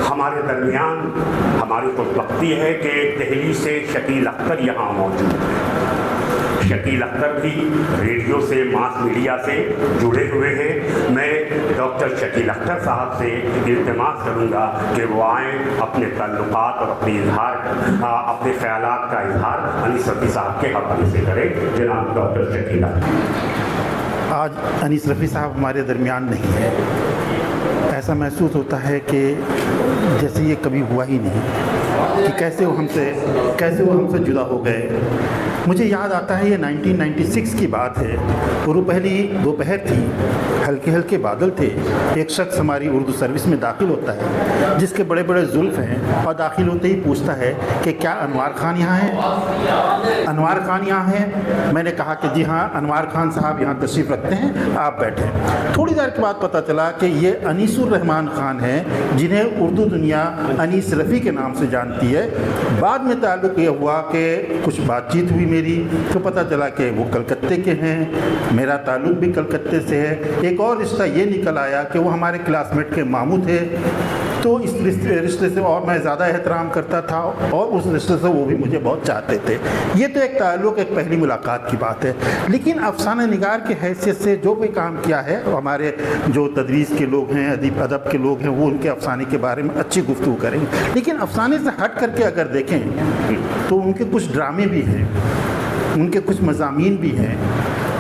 ہمارے درمیان ہماری خوشبختی ہے کہ دہلی سے شکیل اختر یہاں موجود ہیں۔ شکیل اختر بھی ریڈیو سے، ماس میڈیا سے جڑے ہوئے ہیں۔ میں ڈاکٹر شکیل اختر صاحب سے التماس کروں گا کہ وہ آئیں، اپنے تعلقات اور اپنے خیالات کا اظہار انیس رفیع صاحب کے حوالے سے کریں۔ جناب ڈاکٹر شکیل اختر۔ آج انیس رفیع صاحب ہمارے درمیان نہیں ہے۔ ایسا محسوس ہوتا ہے کہ جیسے یہ کبھی ہوا ہی نہیں، کہ کیسے وہ ہم سے جدا ہو گئے۔ مجھے یاد آتا ہے یہ 1996 کی بات ہے، اور وہ پہلی دوپہر تھی، ہلکے ہلکے بادل تھے۔ ایک شخص ہماری اردو سروس میں داخل ہوتا ہے جس کے بڑے بڑے زلف ہیں، اور داخل ہوتے ہی پوچھتا ہے کہ کیا انوار خان یہاں ہیں؟ انوار خان یہاں ہیں؟ میں نے کہا کہ جی ہاں، انوار خان صاحب یہاں تشریف رکھتے ہیں، آپ بیٹھیں۔ تھوڑی دیر کے بعد پتہ چلا کہ یہ انیس الرحمان خان ہیں، جنہیں اردو دنیا انیس رفیع کے نام سے جانتی ہے۔ بعد میں تعلق یہ ہوا کہ کچھ بات چیت ہوئی میری، تو پتہ چلا کہ وہ کلکتے کے ہیں، میرا تعلق بھی کلکتے سے ہے۔ ایک اور رشتہ یہ نکل آیا کہ وہ ہمارے کلاس میٹ کے ماموں تھے، تو اس رشتے سے اور میں زیادہ احترام کرتا تھا، اور اس رشتے سے وہ بھی مجھے بہت چاہتے تھے۔ یہ تو ایک تعلق، ایک پہلی ملاقات کی بات ہے۔ لیکن افسانہ نگار کی حیثیت سے جو بھی کام کیا ہے، ہمارے جو تدریس کے لوگ ہیں، ادب کے لوگ ہیں، وہ ان کے افسانے کے بارے میں اچھی گفتگو کریں گے۔ لیکن افسانے سے ہٹ کر کے اگر دیکھیں تو ان کے کچھ ڈرامے بھی ہیں، ان کے کچھ مضامین بھی ہیں۔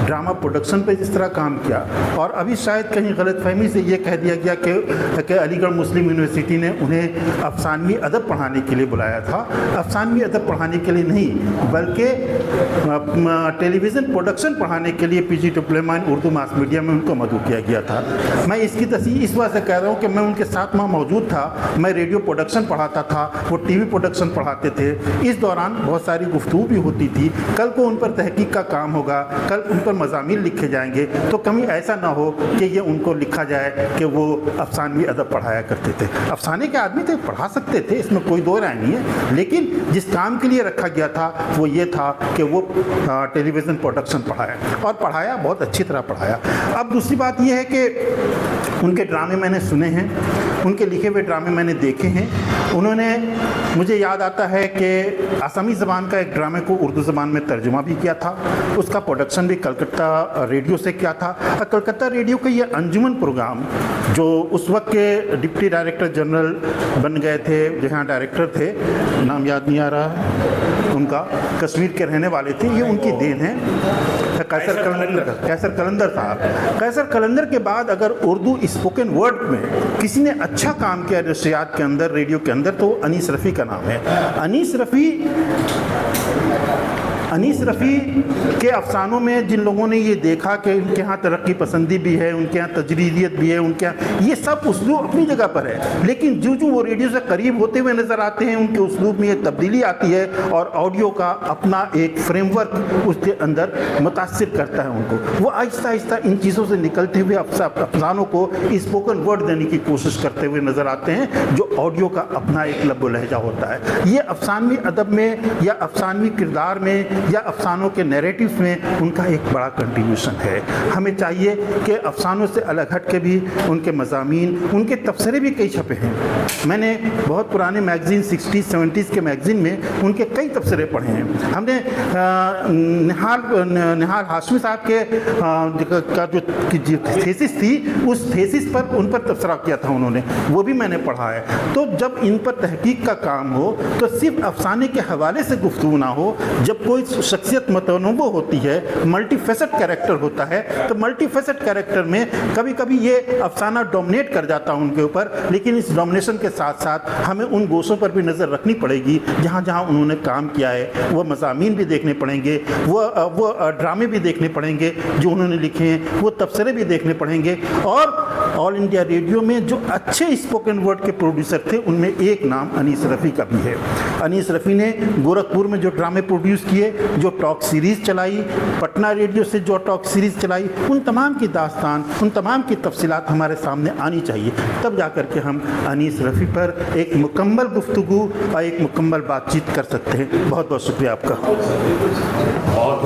ڈرامہ پروڈکشن پہ جس طرح کام کیا، اور ابھی شاید کہیں غلط فہمی سے یہ کہہ دیا گیا کہ علی گڑھ مسلم یونیورسٹی نے انہیں افسانوی ادب پڑھانے کے لیے بلایا تھا۔ افسانوی ادب پڑھانے کے لیے نہیں، بلکہ ٹیلی ویژن پروڈکشن پڑھانے کے لیے P G diploma in Urdu mass media میں ان کو مدعو کیا گیا تھا۔ میں اس کی تصحیح اس وجہ سے کہہ رہا ہوں کہ میں ان کے ساتھ وہاں موجود تھا۔ میں ریڈیو پروڈکشن پڑھاتا تھا، وہ ٹی وی پروڈکشن پڑھاتے تھے۔ اس دوران بہت ساری گفتگو بھی ہوتی تھی۔ کل کو ان پر تحقیق کا کام ہوگا، کل ان پر مضامین لکھے جائیں گے، تو کبھی ایسا نہ ہو کہ یہ ان کو لکھا جائے کہ وہ افسانوی ادب پڑھایا کرتے تھے۔ افسانے کے آدمی تھے، پڑھا سکتے تھے، اس میں کوئی دو رائے نہیں ہے، لیکن جس کام کے لیے رکھا گیا تھا وہ یہ تھا کہ وہ ٹیلی ویژن پروڈکشن پڑھایا، اور پڑھایا بہت اچھی طرح پڑھایا۔ اب دوسری بات یہ ہے کہ ان کے ڈرامے میں نے سنے ہیں، ان کے لکھے ہوئے ڈرامے میں نے دیکھے ہیں۔ انہوں نے، مجھے یاد آتا ہے کہ آسامی زبان کا ایک ڈرامے کو اردو زبان میں ترجمہ بھی کیا تھا، اس کا پروڈکشن بھی کلکتہ ریڈیو سے کیا تھا۔ کلکتہ ریڈیو کا یہ انجمن پروگرام، جو اس وقت کے ڈپٹی ڈائریکٹر جنرل بن گئے تھے، جہاں ڈائریکٹر تھے، نام یاد نہیں آ رہا ہے ان کا، کشمیر کے رہنے والے تھے، یہ ان کی دین ہے، قیصر قلندر صاحب۔ قیصر قلندر کے بعد اگر اردو اسپوکن ورڈ میں کسی نے اچھا کام کیا نشریات کے اندر، ریڈیو کے اندر، تو انیس رفیع کا نام ہے۔ انیس رفیع کے افسانوں میں جن لوگوں نے یہ دیکھا کہ ان کے ہاں ترقی پسندی بھی ہے، ان کے ہاں تجریدیت بھی ہے، ان کے ہاں یہ سب اسلوب اپنی جگہ پر ہے، لیکن جو وہ ریڈیو سے قریب ہوتے ہوئے نظر آتے ہیں، ان کے اسلوب میں ایک تبدیلی آتی ہے، اور آڈیو کا اپنا ایک فریم ورک اس کے اندر متاثر کرتا ہے ان کو۔ وہ آہستہ آہستہ ان چیزوں سے نکلتے ہوئے افسانوں کو اسپوکن ورڈ دینے کی کوشش کرتے ہوئے نظر آتے ہیں، جو آڈیو کا اپنا ایک لب و لہجہ ہوتا ہے۔ یہ افسانوی ادب میں یا افسانوی کردار میں یا افسانوں کے نیریٹو میں ان کا ایک بڑا کنٹریبیوشن ہے۔ ہمیں چاہیے کہ افسانوں سے الگ ہٹ کے بھی ان کے مضامین، ان کے تبصرے بھی کئی چھپے ہیں۔ میں نے بہت پرانے میگزین 60s 70s کے میگزین میں ان کے کئی تبصرے پڑھے ہیں۔ ہم نے نہال ہاشمی صاحب کے کا جو تھیسس تھی، اس تھیسس پر ان پر تبصرہ کیا تھا انہوں نے، وہ بھی میں نے پڑھا ہے۔ تو جب ان پر تحقیق کا کام ہو تو صرف افسانے کے حوالے سے گفتگو نہ ہو، جب کوئی شخصیت متنوع ہوتی ہے، ملٹی فیسٹ کیریکٹر ہوتا ہے، تو ملٹی فیسٹ کیریکٹر میں کبھی کبھی یہ افسانہ ڈومینیٹ کر جاتا ہے ان کے اوپر، لیکن اس ڈومینیشن کے ساتھ ساتھ ہمیں ان گوشوں پر بھی نظر رکھنی پڑے گی جہاں جہاں انہوں نے کام کیا ہے۔ وہ مضامین بھی دیکھنے پڑیں گے، وہ ڈرامے بھی دیکھنے پڑیں گے جو انہوں نے لکھے ہیں، وہ تبصرے بھی دیکھنے پڑیں گے۔ اور آل انڈیا ریڈیو میں جو اچھے اسپوکن ورڈ کے پروڈیوسر تھے، ان میں ایک نام انیس رفیع کا بھی ہے۔ انیس رفیع نے گورکھپور میں جو ڈرامے پروڈیوس کیے، جو ٹاک سیریز چلائی، پٹنہ ریڈیو سے جو ٹاک سیریز چلائی، ان تمام کی داستان، ان تمام کی تفصیلات ہمارے سامنے آنی چاہیے، تب جا کر کے ہم انیس رفیع پر ایک مکمل گفتگو اور ایک مکمل بات چیت کر سکتے ہیں۔ بہت بہت شکریہ آپ کا۔ بہت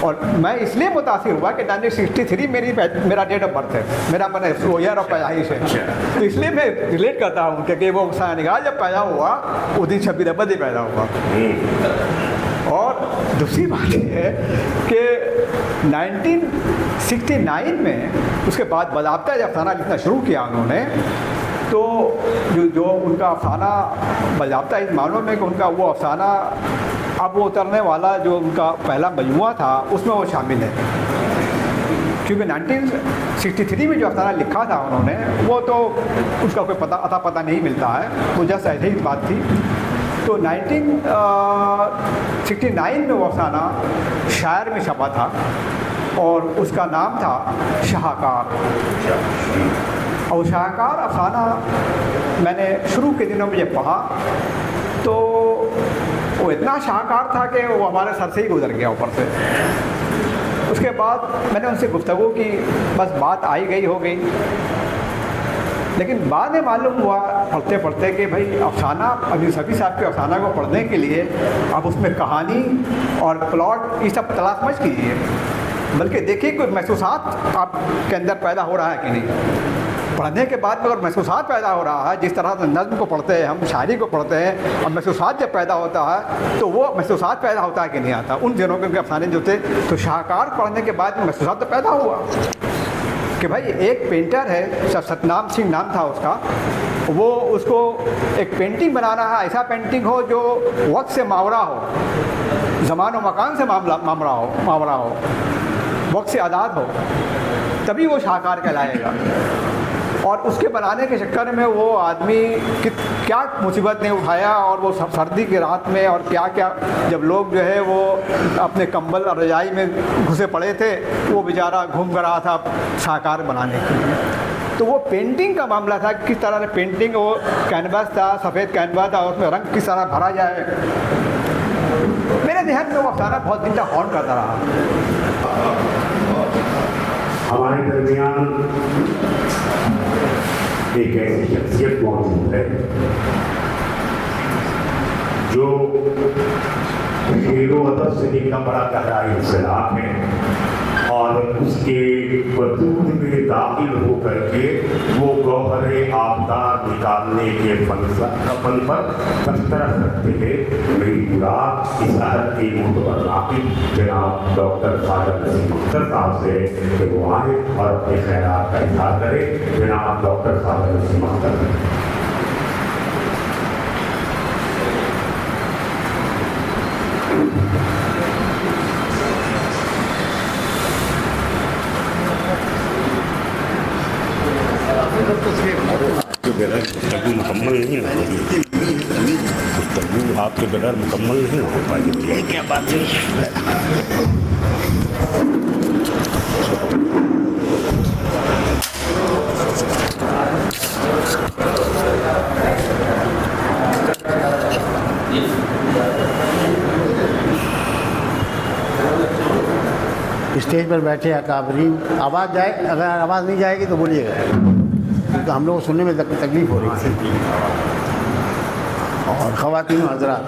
اور میں اس لیے متاثر ہوا کہ 1963 میرا ڈیٹ آف برتھ ہے، میرا میں نے ایئر آف پیدائش ہے، تو اس لیے میں ریلیٹ کرتا ہوں کہ وہ سینیگال جب پیدا ہوا اس دن 26 ربیع پیدا ہوا۔ اور دوسری بات یہ ہے کہ 1969 میں اس کے بعد باضابطہ جب افسانہ لکھنا شروع کیا انہوں نے، تو جو ان کا افسانہ باضابطہ اس معلوم ہے کہ ان کا وہ افسانہ اب وہ اترنے والا جو ان کا پہلا مجموعہ تھا اس میں وہ شامل ہے، کیونکہ 1963 میں جو افسانہ لکھا تھا انہوں نے وہ تو اس کا کوئی پتہ نہیں ملتا ہے، وہ جسٹ ایسے ہی بات تھی۔ تو 1969 میں وہ افسانہ شاعر میں چھپا تھا اور اس کا نام تھا شاہکار، اور شاہکار افسانہ میں نے شروع کے دنوں میں جب پڑھا تو وہ اتنا شاہکار تھا کہ وہ ہمارے سر سے ہی گزر گیا اوپر سے۔ اس کے بعد میں نے ان سے گفتگو کی، بس بات آئی گئی ہو گئی، لیکن بعد میں معلوم ہوا پڑھتے پڑھتے کہ بھائی افسانہ ابھی صفی صاحب کے افسانہ کو پڑھنے کے لیے آپ اس میں کہانی اور پلاٹ یہ سب تلاش مت کیجیے، بلکہ دیکھیے کوئی محسوسات آپ کے اندر پیدا ہو رہا ہے کہ نہیں۔ پڑھنے کے بعد میں اگر محسوسات پیدا ہو رہا ہے، جس طرح سے نظم کو پڑھتے ہیں ہم، شاعری کو پڑھتے ہیں، اور محسوسات جب پیدا ہوتا ہے تو وہ محسوسات پیدا ہوتا ہے کہ نہیں آتا۔ ان دنوں کے افسانے جو تھے تو شاہکار پڑھنے کے بعد محسوسات تو پیدا ہوا کہ بھائی ایک پینٹر ہے، ستنام سنگھ نام تھا اس کا، وہ اس کو ایک پینٹنگ بنانا ہے، ایسا پینٹنگ ہو جو وقت سے ماورا ہو، زمان و مکان سے ماورا ہو، وقت سے آزاد ہو، تبھی وہ شاہکار کہلائے گا۔ اور اس کے بنانے کے چکر میں وہ آدمی کیا مصیبت نے اٹھایا، اور وہ سردی کی رات میں اور کیا جب لوگ جو ہے وہ اپنے کمبل اور رضائی میں گھسے پڑے تھے، وہ بیچارہ گھوم کر رہا تھا شاہکار بنانے کے لیے۔ تو وہ پینٹنگ کا معاملہ تھا، کس طرح سے پینٹنگ، وہ کینوس تھا، سفید کینوس تھا، اس میں رنگ کس طرح بھرا جائے۔ میرے ذہن میں وہ افسانہ بہت دن تک ہانٹ کرتا رہا۔ ہمارے درمیان ایک ایسی شخصیت موجود ہے جو شعر و ادب سے ان کا بڑا گہرا انسلاک ہے، اور اس کے وجود میں داخل ہو کر کے وہ گوہر آبدار نکالنے کے فن پر دسترس رکھتے ہیں۔ میری مراد اس عہد کے معتبر ناقد جناب ڈاکٹر خواجہ نسیم اختر صاحب سے کہ وہ آئیں اور اپنے خیالات کا اظہار کریں۔ جناب ڈاکٹر خواجہ نسیم اختر۔ گفتگو مکمل نہیں ہو پائی، گفتگو آپ کے بغیر مکمل نہیں ہو پائی، کیا بات ہے؟ اسٹیج پر بیٹھے اکابرین، آواز جائے، اگر آواز نہیں جائے گی تو بولیے گا، کیونکہ ہم لوگ کو سننے میں تکلیف ہو رہی تھی۔ اور خواتین و حضرات،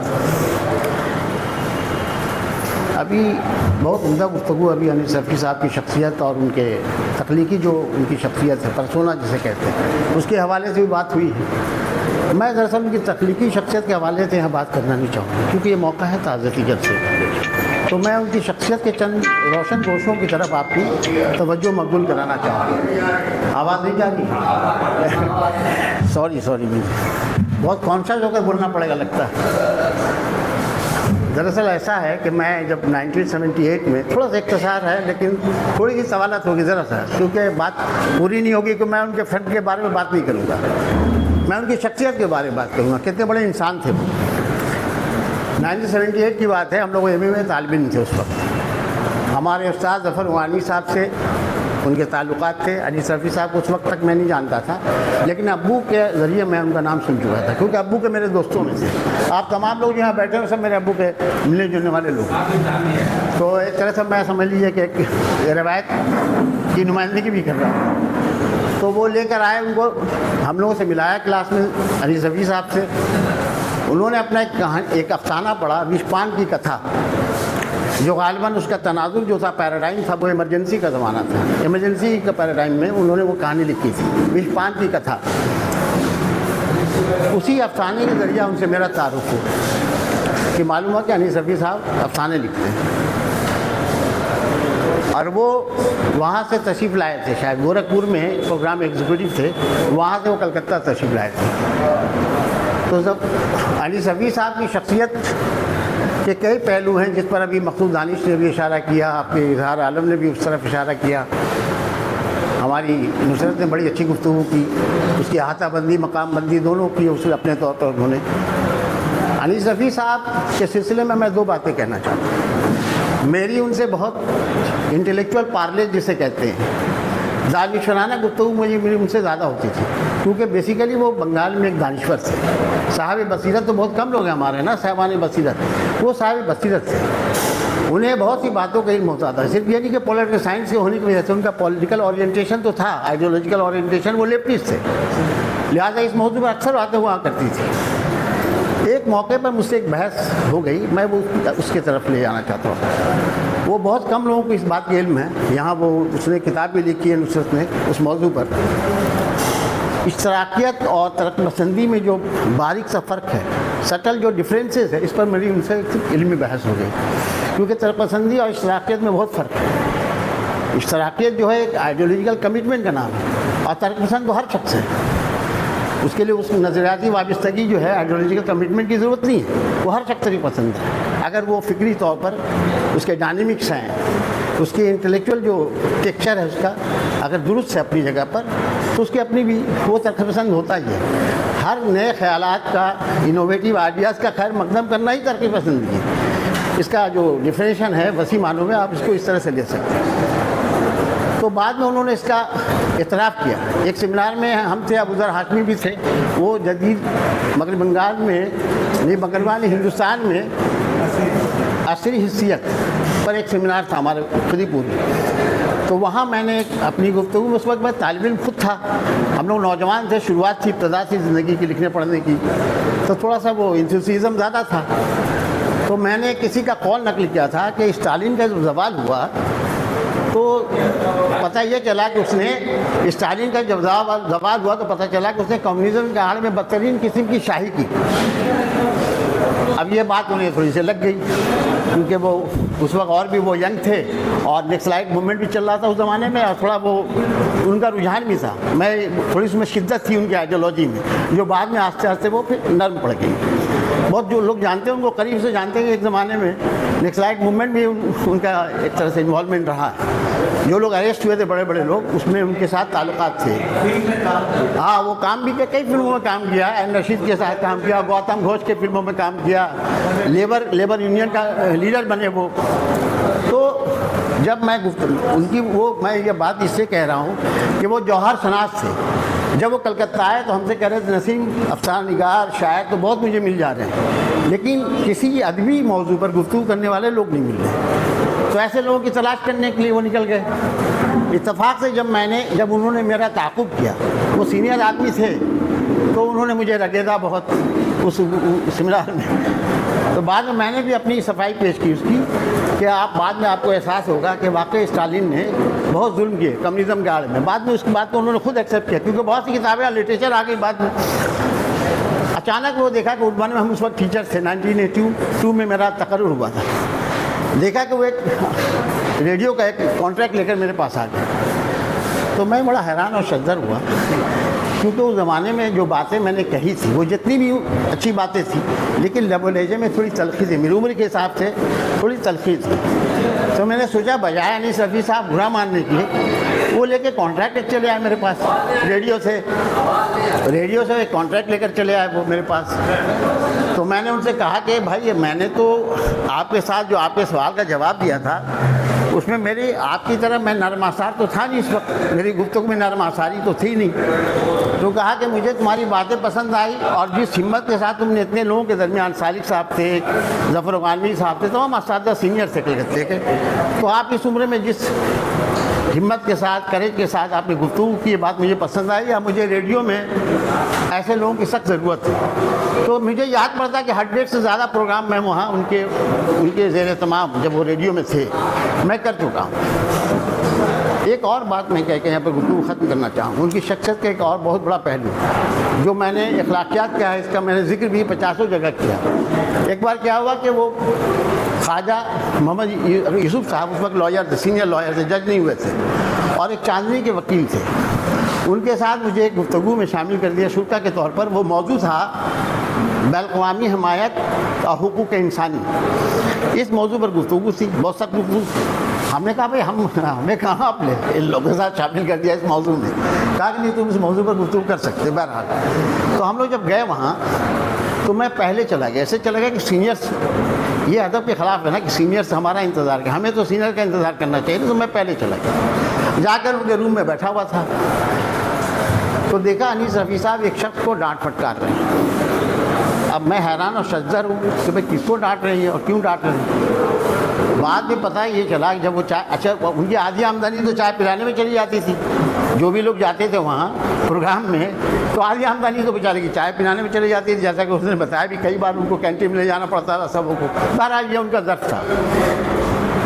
ابھی بہت عمدہ گفتگو ابھی انیس صفی صاحب کی شخصیت اور ان کے تخلیقی جو ان کی شخصیت ہے، پرسونا جسے کہتے ہیں، اس کے حوالے سے بھی بات ہوئی ہے۔ میں دراصل ان کی تخلیقی شخصیت کے حوالے سے یہاں بات کرنا نہیں چاہوں گا، کیونکہ یہ موقع ہے تعزیتی جلسے کا، تو میں ان کی شخصیت کے چند روشن گوشوں کی طرف آپ کی توجہ مبذول کرانا چاہوں گا۔ آواز نہیں جا رہی؟ سوری بہت کانشیس ہو کر بولنا پڑے گا لگتا ہے۔ دراصل ایسا ہے کہ میں جب 1978 میں، تھوڑا سا اختصار ہے لیکن تھوڑی سی سوالات ہوگی ذرا سا، کیونکہ بات پوری نہیں ہوگی کہ میں ان کے فرد کے بارے میں بات نہیں کروں گا، میں ان کی شخصیت کے بارے میں بات کروں گا، کتنے بڑے انسان تھے وہ۔ 1978 کی بات ہے، ہم لوگ ایم اے میں طالب علم تھے اس وقت۔ ہمارے استاد ظفر وانی صاحب سے ان کے تعلقات تھے۔ انیس صفی صاحب کو اس وقت تک میں نہیں جانتا تھا، لیکن ابو کے ذریعے میں ان کا نام سن چکا تھا، کیونکہ ابو کے میرے دوستوں میں سے آپ تمام لوگ یہاں بیٹھے ہیں، سب میرے ابو کے ملنے جلنے والے لوگ، تو ایک طرح سے میں سمجھ لیجیے کہ ایک روایت کی نمائندگی بھی کر رہا ہوں۔ تو وہ لے کر آئے، ان کو ہم لوگوں سے ملایا کلاس میں انیس صفی صاحب سے۔ انہوں نے اپنا ایک افسانہ پڑھا، وشپان کی کتھا۔ جو غالباً اس کا تناظر جو تھا پیراڈائم تھا وہ ایمرجنسی کا زمانہ تھا. ایمرجنسی کا پیراڈائم میں انہوں نے وہ کہانی لکھی تھی, وشپان کی کتھا. اسی افسانے کے ذریعہ ان سے میرا تعارف ہوا کہ معلوم ہوا کہ انیس رفیع صاحب افسانے لکھتے ہیں. اور وہ وہاں سے تشریف لائے تھے, شاید گورکھپور میں پروگرام ایگزیکٹو تھے, وہاں سے وہ کلکتہ تشریف لائے تھے. تو جب انیس رفیع صاحب کی شخصیت کے کئی پہلو ہیں جس پر ابھی مقصود دانش نے بھی اشارہ کیا, آپ کے اظہار عالم نے بھی اس طرف اشارہ کیا, ہماری نصرت نے بڑی اچھی گفتگو کی, اس کی احاطہ بندی مقام بندی دونوں کی اس اپنے طور پر انہوں نے. انیس رفیع صاحب کے سلسلے میں دو باتیں کہنا چاہتا ہوں. میری ان سے بہت انٹلیکچوئل پارلیج جسے کہتے ہیں, دانشورانہ گفتگو مجھے میری ان سے زیادہ ہوتی تھی, کیونکہ بیسیکلی وہ بنگال میں ایک دانشور تھے. صاحب بصیرت تو بہت کم لوگ ہیں ہمارے نا, صاحبان بصیرت, وہ صاحب بصیرت تھے. انہیں بہت سی باتوں کا علم ہوتا تھا, صرف یہ نہیں کہ پولیٹیکل سائنس کے ہونے کی وجہ سے ان کا پولیٹیکل اورینٹیشن تو تھا, آئیڈیولوجیکل اورینٹیشن, وہ لیفٹسٹ تھے, لہٰذا اس موضوع پر اکثر باتیں ہوا کرتی تھی. ایک موقع پر مجھ سے ایک بحث ہو گئی, میں وہ اس کی طرف لے جانا چاہتا ہوں. وہ بہت کم لوگوں کو اس بات کا علم ہے, یہاں وہ اس نے کتاب بھی لکھی ہے نصرت نے اس موضوع پر. اشتراکیت اور ترقی پسندی میں جو باریک سا فرق ہے, سٹل جو ڈفرینسز ہے, اس پر میری ان سے علمی بحث ہو گئی, کیونکہ ترقی پسندی اور اشتراکیت میں بہت فرق ہے. اشتراکیت جو ہے ایک آئیڈیولوجیکل کمٹمنٹ کا نام ہے, اور ترقی پسند تو ہر شخص ہے, اس کے لیے اس نظریاتی وابستگی جو ہے آئیڈیولوجیکل کمٹمنٹ کی ضرورت نہیں ہے, وہ ہر شخص کی پسند ہے. اگر وہ فکری طور پر اس کے ڈائنمکس ہیں, اس کی انٹلیکچوئل جو ٹیکسچر ہے اس کا اگر درست ہے اپنی جگہ پر, تو اس کی اپنی بھی وہ ترقی پسند ہوتا ہی ہے. ہر نئے خیالات کا, انوویٹیو آئیڈیاز کا خیر مقدم کرنا ہی ترقی پسندی ہے. اس کا جو ڈیفینیشن ہے وسیع معنوں میں آپ اس کو اس طرح سے لے سکتے ہیں. تو بعد میں انہوں نے اس کا اعتراف کیا. ایک سیمینار میں ہم تھے, ابو ذر ہاشمی بھی تھے, وہ جدید مغرب بنگال میں نہیں مغربی ہندوستان میں عصری حیثیت پر ایک سیمینار تھا ہمارے خودی پوری. تو وہاں میں نے اپنی گفتگو میں, اس وقت میں طالب علم خود تھا, ہم لوگ نوجوان تھے, شروعات تھی, ابتدا تھی زندگی کی لکھنے پڑھنے کی, تو تھوڑا سا وہ انتھوسیزم زیادہ تھا. تو میں نے کسی کا قول نقل کیا تھا کہ اسٹالین کا جب زوال ہوا تو پتہ یہ چلا کہ اس نے, اسٹالین کا جب زوال ہوا تو پتہ چلا کہ اس نے کمیونزم کے آڑ میں بدترین قسم کی شاہی کی. اب یہ بات انہیں تھوڑی سی لگ گئی, کیونکہ وہ اس وقت اور بھی وہ ینگ تھے, اور نیکسلائٹ موومنٹ بھی چل رہا تھا اس زمانے میں, اور تھوڑا وہ ان کا رجحان بھی تھا. میں تھوڑی اس میں شدت تھی ان کی آئیڈیالوجی میں, جو بعد میں آہستہ آہستہ وہ پھر نرم پڑ گئی. بہت جو لوگ جانتے ہیں ان کو قریب سے جانتے ہیں کہ ایک زمانے میں نیکسلائٹ موومنٹ بھی ان کا ایک طرح سے انوالومنٹ رہا ہے. جو لوگ اریسٹ ہوئے تھے بڑے بڑے لوگ, اس میں ان کے ساتھ تعلقات تھے. ہاں وہ کام بھی کیا, کئی فلموں میں کام کیا, این رشید کے ساتھ کام کیا, گوتم گھوش کے فلموں میں کام کیا, لیبر یونین کا لیڈر بنے وہ. تو جب میں ان کی وہ, میں یہ بات اس سے کہہ رہا ہوں کہ وہ جوہر شناس تھے. جب وہ کلکتہ آئے تو ہم سے کہہ رہے تھے نسیم افسانہ نگار شاعر تو بہت مجھے مل جا رہے ہیں, لیکن کسی ادبی موضوع پر گفتگو کرنے والے لوگ نہیں مل رہے. تو ایسے لوگوں کی تلاش کرنے کے لیے وہ نکل گئے. اتفاق سے جب انہوں نے میرا تعاقب کیا, وہ سینئر آدمی تھے, تو انہوں نے مجھے رگیدا بہت اس سیمینار میں. تو بعد میں نے بھی اپنی صفائی پیش کی اس کی, کہ آپ بعد میں آپ کو احساس ہوگا کہ واقعی اسٹالین نے بہت ظلم کیے کمیونزم کے آڑ میں. بعد میں اس کی بات کو انہوں نے خود ایکسیپٹ کیا, کیونکہ بہت سی کتابیں اور لٹریچر آ گئی بعد میں. اچانک وہ دیکھا کہ اردو میں ہم اس وقت ٹیچر تھے, 1982 میں میرا تقرر ہوا تھا. دیکھا کہ وہ ایک ریڈیو کا ایک کانٹریکٹ لے کر میرے پاس آ گیا. تو میں بڑا حیران اور شدر ہوا, کیونکہ اس زمانے میں جو باتیں میں نے کہی تھی وہ جتنی بھی اچھی باتیں تھیں, لیکن لب و لہجے میں تھوڑی تلخی تھی, میری عمر کے حساب سے تھوڑی تلخی تھی. تو میں نے سوچا بجائے انیس رفیع صاحب برا ماننے کی, وہ لے کے کانٹریکٹ چلے آئے میرے پاس ریڈیو سے ایک کانٹریکٹ لے کر چلے آئے وہ میرے پاس. تو میں نے ان سے کہا کہ بھائی میں نے تو آپ کے ساتھ جو آپ کے سوال کا جواب دیا تھا, اس میں میری آپ کی طرح میں نرم آثار تو تھا نہیں, اس وقت میری گفتگو میں نرم آثاری تو تھی نہیں. تو کہا کہ مجھے تمہاری باتیں پسند آئی, اور جس ہمت کے ساتھ تم نے اتنے لوگوں کے درمیان, سالک صاحب تھے, ظفر غانوی صاحب تھے, تمام اساتذہ سینئر تھے کلکتے کے, تو آپ اس عمر میں جس ہمت کے ساتھ, کریج کے ساتھ آپ نے گفتگو کی, یہ بات مجھے پسند آئی, یا مجھے ریڈیو میں ایسے لوگوں کی سخت ضرورت ہے. تو مجھے یاد پڑتا کہ 100 سے زیادہ پروگرام میں وہاں ان کے زیر اہتمام جب وہ ریڈیو میں تھے میں کر چکا ہوں۔ ایک اور بات میں کہہ کے یہاں پہ گفتگو ختم کرنا چاہوں گا، ان کی شخصیت کا ایک اور بہت بڑا پہلو جو میں نے اخلاقیات کیا ہے اس کا میں نے ذکر بھی 50 جگہ کیا۔ ایک بار کیا ہوا کہ وہ خواجہ محمد یوسف صاحب اس وقت لائر تھے، سینئر لائر تھے، جج نہیں ہوئے تھے، اور ایک چاندنی کے وکیل تھے۔ ان کے ساتھ مجھے ایک گفتگو میں شامل کر دیا شرکا کے طور پر۔ وہ موضوع تھا بین الاقوامی حمایت اور حقوق انسانی، اس موضوع پر گفتگو تھی، بہت سخت گفتگو۔ ہم نے کہا بھائی ہمیں کہاں آپ نے ان لوگوں کے ساتھ شامل کر دیا اس موضوع میں؟ کہا کہ نہیں تم اس موضوع پر گفتگو کر سکتے۔ بہرحال تو ہم لوگ جب گئے وہاں تو میں پہلے چلا گیا، ایسے چلا گیا کہ سینئرس، یہ ادب کے خلاف ہے نا کہ سینئرس ہمارا انتظار کریں، ہمیں تو سینئر کا انتظار کرنا چاہیے، تو میں پہلے چلا گیا۔ جا کر ان کے روم میں بیٹھا ہوا تھا تو دیکھا انیس رفیع صاحب ایک شخص کو ڈانٹ پھٹکار رہے ہیں۔ اب میں حیران اور شجر ہوں کہ بھائی کس کو ڈانٹ رہی ہے اور کیوں ڈانٹ رہی ہے۔ بعد میں پتہ یہ چلا کہ جب وہ چائے، اچھا ان کی آدھی آمدنی تو چائے پلانے میں چلی جاتی تھی، جو بھی لوگ جاتے تھے وہاں پروگرام میں تو آدھی آمدنی تو بیچارے کی چائے پلانے میں چلی جاتی تھی، جیسا کہ اس نے بتایا بھی کئی بار ان کو کینٹین میں لے جانا پڑتا تھا سبوں کو۔ بہرحال یہ ان کا ظرف تھا،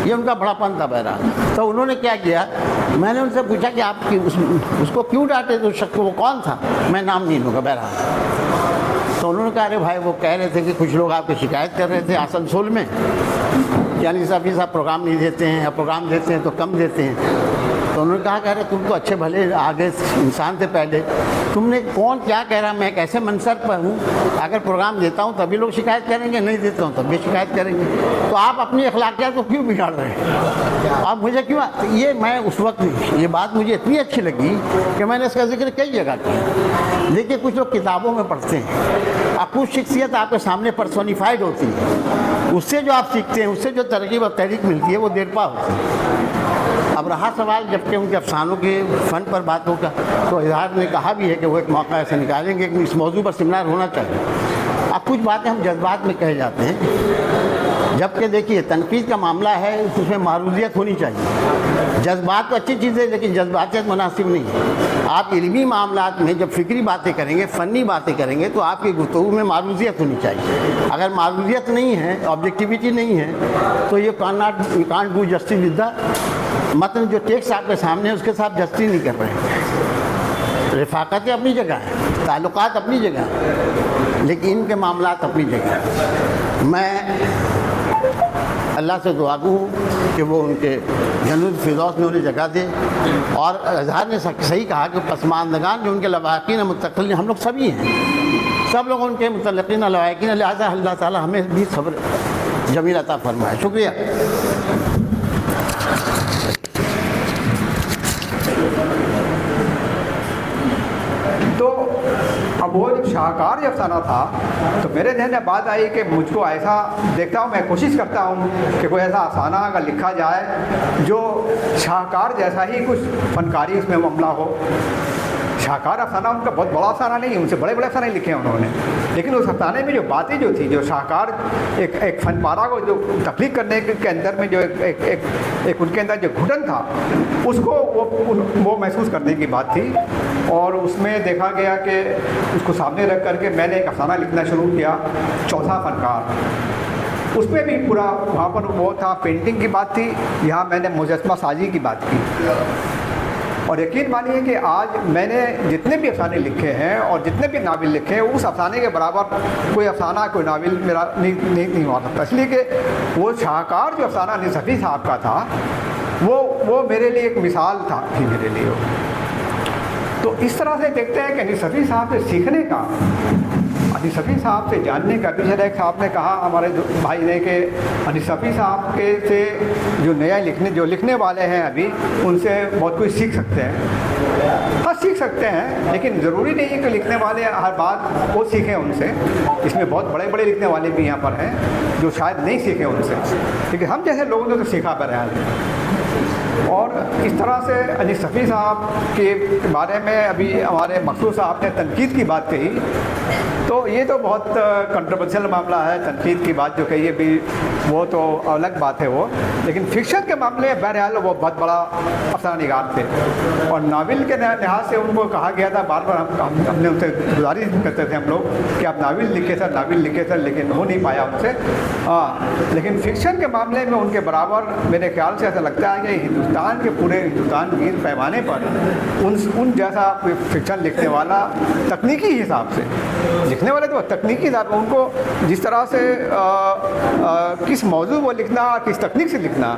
یہ ان کا بڑا پن تھا۔ بہرحال تو انہوں نے کیا کیا، میں نے ان سے پوچھا کہ آپ اس کو کیوں ڈانٹے تھے، اس شخص کو، وہ کون تھا؟ میں نام نہیں لوں گا۔ بہرحال تو انہوں نے کہا ارے بھائی وہ کہہ رہے تھے کہ کچھ لوگ آپ کی شکایت کر رہے تھے آسنسول میں، یعنی رفیع صاحب پروگرام نہیں دیتے ہیں یا پروگرام دیتے ہیں تو کم دیتے ہیں۔ تو انہوں نے کہا کہ ارے تم تو اچھے بھلے آگے انسان تھے پہلے، تم نے کون کیا کہہ رہا، میں ایک ایسے منصب پر ہوں، اگر پروگرام دیتا ہوں تبھی لوگ شکایت کریں گے، نہیں دیتا ہوں تب بھی شکایت کریں گے، تو آپ اپنی اخلاقیات کو کیوں بگاڑ رہے ہیں؟ آپ مجھے کیوں، یہ میں اس وقت یہ بات مجھے اتنی اچھی لگی کہ میں نے اس کا ذکر کئی جگہ کیا۔ دیکھیے کچھ لوگ کتابوں میں پڑھتے ہیں، اب کچھ شخصیت آپ کے سامنے پرسونیفائڈ ہوتی ہے، اس سے جو آپ سیکھتے ہیں، اس سے جو ترغیب اور تحریک ملتی ہے وہ دیر پا ہوتی ہے۔ اب رہا سوال جب کہ ان کے افسانوں کے فن پر باتوں کا، تو اظہار نے کہا بھی ہے کہ وہ ایک موقع ایسے نکالیں گے کہ اس موضوع پر سیمینار ہونا چاہیے۔ اب کچھ باتیں ہم جذبات میں کہے جاتے ہیں، جبکہ دیکھیے تنقید کا معاملہ ہے، اس میں معروضیت ہونی چاہیے۔ جذبات تو اچھی چیز ہے لیکن جذباتیت مناسب نہیں ہے۔ آپ علمی معاملات میں جب فکری باتیں کریں گے، فنی باتیں کریں گے، تو آپ کی گفتگو میں معروضیت ہونی چاہیے۔ اگر معروضیت نہیں ہے، آبجیکٹیویٹی نہیں ہے، تو یہ can't do justice with the متن جو ٹیکسٹ آپ کے سامنے ہے اس کے ساتھ جسٹس نہیں کر رہے ہیں۔ رفاقتیں اپنی جگہ ہیں، تعلقات اپنی جگہ ہیں، لیکن ان کے معاملات اپنی جگہ ہیں۔ میں اللہ سے دعا گو ہوں کہ وہ ان کے جنت الفردوس میں انہیں جگہ دے، اور اظہار نے صحیح کہا کہ پسماندگان جو ان کے لواحقین متقلین ہم لوگ سبھی ہیں، سب لوگ ان کے متعلقین لواحقین، لہٰذا اللہ تعالیٰ ہمیں بھی صبر جمیل عطا فرمائے۔ شکریہ۔ تو اب وہ جب شاہکار جب افسانہ تھا تو میرے ذہن میں بات آئی کہ مجھ کو ایسا دیکھتا ہوں، میں کوشش کرتا ہوں کہ کوئی ایسا افسانہ اگر لکھا جائے جو شاہکار جیسا ہی کچھ فنکاری اس میں معاملہ ہو۔ شاہکار افسانہ ان کا بہت بڑا افسانہ نہیں ہے، ان سے بڑے بڑے افسانے لکھے ہیں انہوں نے، لیکن اس افسانے میں جو باتیں جو تھی، جو شاہکار ایک فن پارہ کو جو تخلیق کرنے کے اندر میں جو ایک ان کے اندر جو گھٹن تھا، اس کو وہ محسوس کرنے کی بات تھی، اور اس میں دیکھا گیا کہ اس کو سامنے رکھ کر کے میں نے ایک افسانہ لکھنا شروع کیا، چوتھا فنکار۔ اس میں بھی پورا وہاں پر وہ تھا، پینٹنگ کی بات تھی، یہاں میں نے مجسمہ سازی کی بات کی۔ اور یقین مانیے کہ آج میں نے جتنے بھی افسانے لکھے ہیں اور جتنے بھی ناول لکھے ہیں، اس افسانے کے برابر کوئی افسانہ، کوئی ناول میرا نہیں ہوا سکتا، اس لیے کہ وہ شاہکار جو افسانہ انیس رفیع صاحب کا تھا وہ میرے لیے ایک مثال تھی میرے لیے۔ تو اس طرح سے دیکھتے ہیں کہ انیس رفیع صاحب سے سیکھنے کا، انیس رفیع صاحب سے جاننے کا، پیچھے ایک صاحب نے کہا ہمارے بھائی نے کہ انیس رفیع صاحب کے سے جو لکھنے والے ہیں ابھی، ان سے بہت کچھ سیکھ سکتے ہیں۔ ہاں سیکھ سکتے ہیں، لیکن ضروری نہیں ہے کہ لکھنے والے ہر بات وہ سیکھیں ان سے۔ اس میں بہت بڑے بڑے لکھنے والے بھی یہاں پر ہیں جو شاید نہیں سیکھیں ان سے، کیونکہ ہم جیسے لوگوں نے تو سیکھا بہرحال۔ اور اس طرح سے انیس صفی صاحب کے بارے میں ابھی ہمارے مقصود صاحب نے تنقید کی بات کہی، تو یہ تو بہت کنٹروورشل معاملہ ہے، تنقید کی بات جو کہی ہے بھی وہ تو الگ بات ہے وہ، لیکن فکشن کے معاملے میں بہرحال وہ بہت بڑا افسانہ نگار تھے، اور ناول کے لحاظ سے ان کو کہا گیا تھا، بار بار ہم نے ان سے گزارش کرتے تھے ہم لوگ کہ آپ ناول لکھے سر، ناول لکھے سر، لیکن ہو نہیں پایا ان سے۔ لیکن فکشن کے معاملے میں ان کے برابر میرے خیال سے ایسا لگتا ہے کہ ہندوستان کے پورے ہندوستان گیر پیمانے پر ان جیسا فکشن لکھنے والا تکنیکی حساب سے، لکھنے والے تو تکنیکی حساب ان کو جس طرح سے کس موضوع کو لکھنا اور کس تکنیک سے لکھنا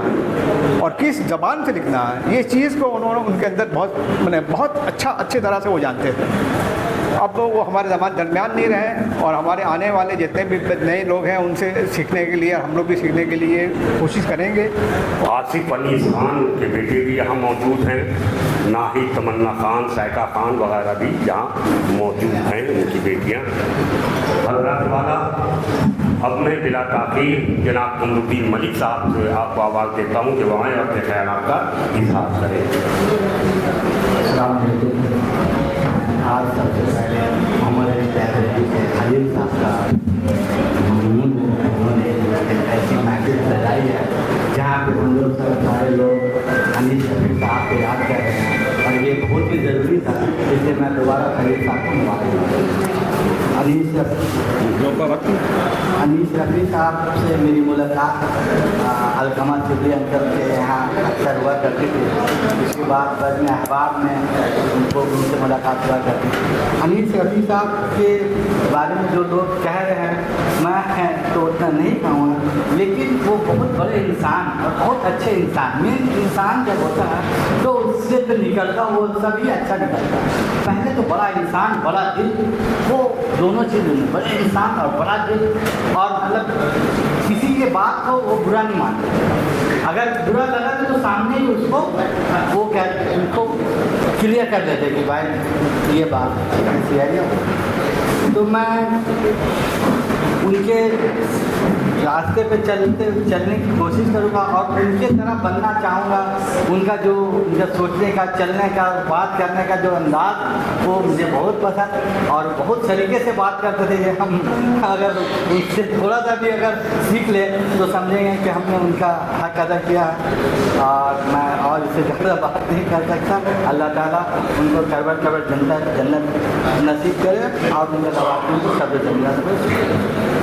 اور کس زبان سے لکھنا ہے، یہ چیز کو انہوں نے ان کے اندر بہت اچھی طرح سے وہ جانتے تھے۔ اب وہ ہمارے زمان درمیان نہیں رہے، اور ہمارے آنے والے جتنے بھی نئے لوگ ہیں ان سے سیکھنے کے لیے ہم لوگ بھی سیکھنے کے لیے کوشش کریں گے۔ آصف انیس خان کے بیٹے بھی یہاں موجود ہیں، ناہید تمنا خان، سائقہ خان وغیرہ بھی یہاں موجود ہیں، ان کی بیٹیاں۔ حضرات والا، اب میں بلا تاخیر جناب قمر الدین ملک صاحب سے آپ کو آواز دیتا ہوں کہ وہ آئیں اور اپنے خیالات کا اظہار کریں۔ السلام علیکم۔ آج سب سے پہلے محمد علی لائبریری کے حلیم صاحب کا ممنون ہے، انہوں نے ایسی محفل سجائی ہے جہاں پہ ہم لوگ سارے لوگ انیس صفی صاحب کو یاد کر رہے ہیں، اور یہ بہت ہی ضروری تھا، اس لیے میں دوبارہ حلیم صاحب کو مبارک۔ انیس صفی صاحب سے میری ملاقات علقمہ چودھری انکل کے یہاں اکثر ہوا کرتی تھی، اس کے بعد بزم احباب میں ان سے ملاقات ہوا کرتی تھی۔ انیس صفی صاحب کے بارے میں جو لوگ کہہ رہے ہیں میں تو اتنا نہیں کہوں گا، لیکن وہ بہت بڑے انسان اور بہت اچھے انسان، مین انسان جب ہوتا ہے تو اس سے پھر نکلتا وہ سبھی اچھا نکلتا ہے۔ پہلے تو بڑا انسان، بڑا دل، وہ دونوں چیزیں، بڑے انسان اور بڑا دل، اور مطلب کسی کے بات کو وہ برا نہیں مانتے، اگر برا لگا تو سامنے ہی اس کو وہ ان کو کلیئر کر دیتے کہ بھائی یہ بات ایسی ہے۔ تو میں ان کے راستے پہ چلنے کی کوشش کروں گا، اور ان کے طرح بننا چاہوں گا۔ ان کا جو سوچنے کا، چلنے کا، بات کرنے کا جو انداز وہ مجھے بہت پسند، اور بہت سلیقے سے بات کرتے تھے۔ یہ ہم اگر ان سے تھوڑا سا بھی اگر سیکھ لیں تو سمجھیں گے کہ ہم نے ان کا حق ادا کیا ہے، اور میں اور اس سے زیادہ بات نہیں کر سکتا۔ اللہ تعالیٰ ان کو قبر جنت نصیب کرے، اور ان کے خواتین کو صبر جمیلہ سے